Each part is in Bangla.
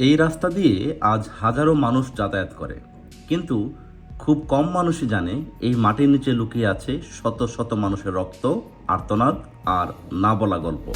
এই রাস্তা দিয়ে আজ হাজারো মানুষ যাতায়াত করে, কিন্তু খুব কম মানুষই জানে এই মাটির নিচে লুকিয়ে আছে শত শত মানুষের রক্ত, আর্তনাদ আর না বলা গল্প।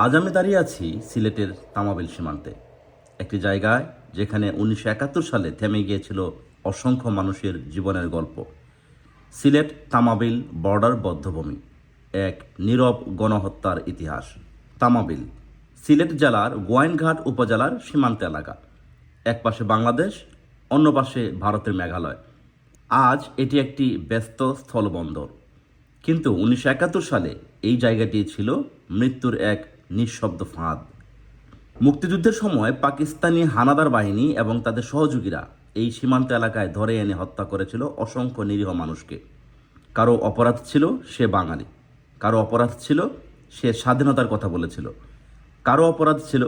আজ আমি দাঁড়িয়ে আছি সিলেটের তামাবিল সীমান্তে, একটি জায়গায় যেখানে 1971 সালে থেমে গিয়েছিল অসংখ্য মানুষের জীবনের গল্প। সিলেট তামাবিল বর্ডার বধ্যভূমি, এক নীরব গণহত্যার ইতিহাস। তামাবিল সিলেট জেলার গোয়াইনঘাট উপজেলার সীমান্ত এলাকা। এক পাশে বাংলাদেশ, অন্য পাশে ভারতের মেঘালয়। আজ এটি একটি ব্যস্ত স্থলবন্দর, কিন্তু 1971 সালে এই জায়গাটি ছিল মৃত্যুর এক নিঃশব্দ ফাঁদ। মুক্তিযুদ্ধের সময় পাকিস্তানি হানাদার বাহিনী এবং তাদের সহযোগীরা এই সীমান্ত এলাকায় ধরে এনে হত্যা করেছিল অসংখ্য নিরীহ মানুষকে। কারো অপরাধ ছিল সে বাঙালি, কারো অপরাধ ছিল সে স্বাধীনতার কথা বলেছিল, কারো অপরাধ ছিল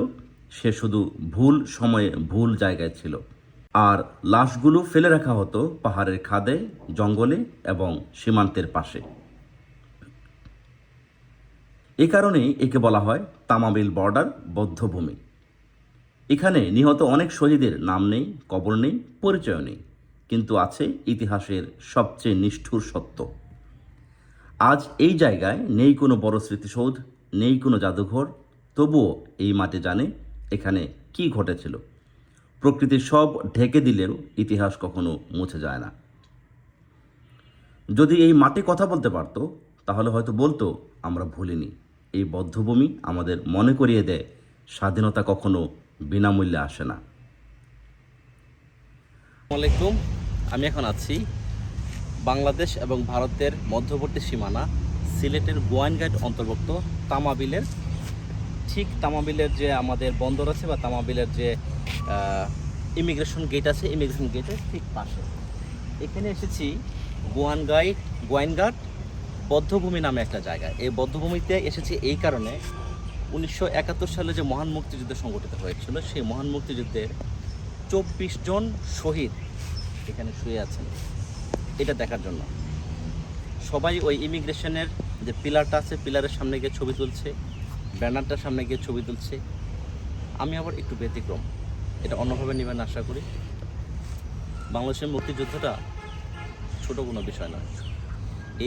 সে শুধু ভুল সময়ে ভুল জায়গায় ছিল। আর লাশগুলো ফেলে রাখা হতো পাহাড়ের খাদে, জঙ্গলে এবং সীমান্তের পাশে। এ কারণেই একে বলা হয় তামাবিল বর্ডার বধ্যভূমি। এখানে নিহত অনেক শহীদের নাম নেই, কবর নেই, পরিচয় নেই, কিন্তু আছে ইতিহাসের সবচেয়ে নিষ্ঠুর সত্য। আজ এই জায়গায় নেই কোনো বড় স্মৃতিসৌধ, নেই কোনো জাদুঘর, তবুও এই মাটি জানে এখানে কি ঘটেছিল। প্রকৃতি সব ঢেকে দিলেও ইতিহাস কখনো মুছে যায় না। যদি এই মাটি কথা বলতে পারতো, তাহলে হয়তো বলতো, আমরা ভুলিনি। এই বধ্যভূমি আমাদের মনে করিয়ে দেয় স্বাধীনতা কখনো বিনামূল্যে আসে না। আসসালামু আলাইকুম। আমি এখন আছি বাংলাদেশ এবং ভারতের মধ্যবর্তী সীমানা সিলেটের গোয়াইনঘাট অন্তর্ভুক্ত তামাবিলের তামাবিলের যে আমাদের বন্দর আছে বা তামাবিলের যে ইমিগ্রেশন গেট আছে, ইমিগ্রেশন গেটের ঠিক পাশে। এখানে এসেছি গোয়াইনঘাট বধ্যভূমি নামে একটা জায়গায়। এই বধ্যভূমিতে এসেছি এই কারণে 1971 সালে যে মহান মুক্তিযুদ্ধ সংগঠিত হয়েছিল, সেই মহান মুক্তিযুদ্ধের 24 জন শহীদ এখানে শুয়ে আছেন, এটা দেখার জন্য। সবাই ওই ইমিগ্রেশনের যে পিলারটা আছে, পিলারের সামনে গিয়ে ছবি তুলছে, ব্যানারটার সামনে গিয়ে ছবি তুলছে। আমি আবার একটু ব্যতিক্রম, এটা অন্যভাবে নেবেন আশা করি। বাংলাদেশের মুক্তিযুদ্ধটা ছোট কোনো বিষয় নয়।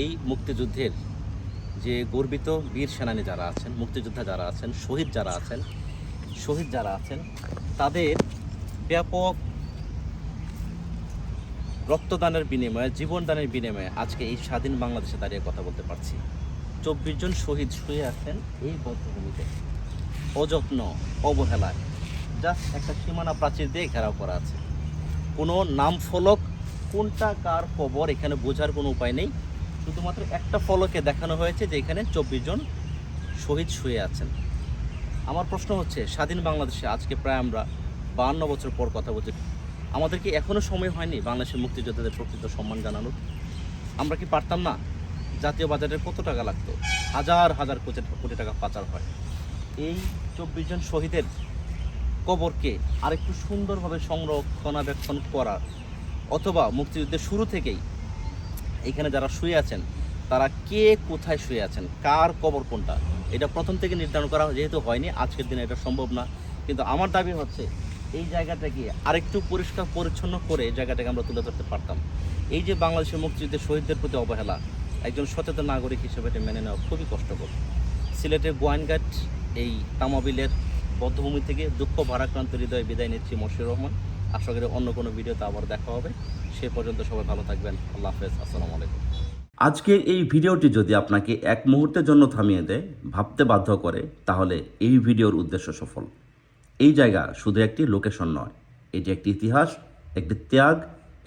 এই মুক্তিযুদ্ধের যে গর্বিত বীর সেনানী যারা আছেন, মুক্তিযোদ্ধা যারা আছেন, শহীদ যারা আছেন, তাদের ব্যাপক রক্তদানের বিনিময়ে, জীবনদানের বিনিময়ে আজকে এই স্বাধীন বাংলাদেশে দাঁড়িয়ে কথা বলতে পারছি। 24 জন শহীদ শুয়ে আছেন এই বধ্যভূমিতে, অযত্ন, অবহেলায়। জাস্ট একটা সীমানা প্রাচীর দিয়ে ঘেরাও করা আছে, কোনো নাম ফলক কোনটা কার কবর এখানে বোঝার কোনো উপায় নেই। শুধুমাত্র একটা ফলকে দেখানো হয়েছে যে এখানে 24 জন শহীদ শুয়ে আছেন। আমার প্রশ্ন হচ্ছে, স্বাধীন বাংলাদেশে আজকে প্রায় আমরা 52 বছর পর কথা বলছি, আমাদের কি এখনও সময় হয়নি বাংলাদেশের মুক্তিযোদ্ধাদের প্রকৃত সম্মান জানানোর? আমরা কি পারতাম না? জাতীয় বাজারে কত টাকা লাগতো, হাজার হাজার কোটি টাকা পাচার হয়। এই 24 জন শহীদের কবরকে আরেকটু সুন্দরভাবে সংরক্ষণাবেক্ষণ করা, অথবা মুক্তিযুদ্ধের শুরু থেকেই এখানে যারা শুয়ে আছেন তারা কে কোথায় শুয়ে আছেন, কার কবর কোনটা, এটা প্রথম থেকে নির্ধারণ করা যেহেতু হয়নি, আজকের দিনে এটা সম্ভব না। কিন্তু আমার দাবি হচ্ছে এই জায়গাটাকে আরেকটু পরিষ্কার পরিচ্ছন্ন করে এই জায়গাটাকে আমরা তুলে ধরতে পারতাম। এই যে বাংলাদেশের মুক্তিযুদ্ধের শহীদদের প্রতি অবহেলা, একজন সচেতন নাগরিক হিসেবে এটা মেনে নেওয়া খুবই কষ্টকর। সিলেটের গোয়াইনঘাট এই তামাবিলের বধ্যভূমি থেকে দুঃখ ভারাক্রান্ত হৃদয়ে বিদায় নিচ্ছি। মশিউর রহমান। আশা করি অন্য কোনো ভিডিওতে আবার দেখা হবে। সে পর্যন্ত সবাই ভালো থাকবেন। আল্লাহ হাফেজ। আসসালামু আলাইকুম। আজকের এই ভিডিওটি যদি আপনাকে এক মুহূর্তের জন্য থামিয়ে দেয়, ভাবতে বাধ্য করে, তাহলে এই ভিডিওর উদ্দেশ্য সফল। এই জায়গা শুধু একটি লোকেশন নয়, এটি একটি ইতিহাস, একটি ত্যাগ,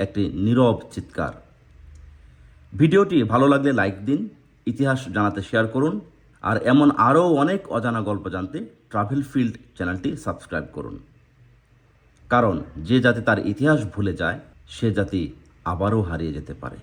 একটি নীরব চিৎকার। ভিডিওটি ভালো লাগলে লাইক দিন, ইতিহাস জানাতে শেয়ার করুন, আর এমন আরও অনেক অজানা গল্প জানতে ট্রাভেল ফিল্ড চ্যানেলটি সাবস্ক্রাইব করুন। কারণ যে জাতি তার ইতিহাস ভুলে যায়, সে জাতি আবারও হারিয়ে যেতে পারে।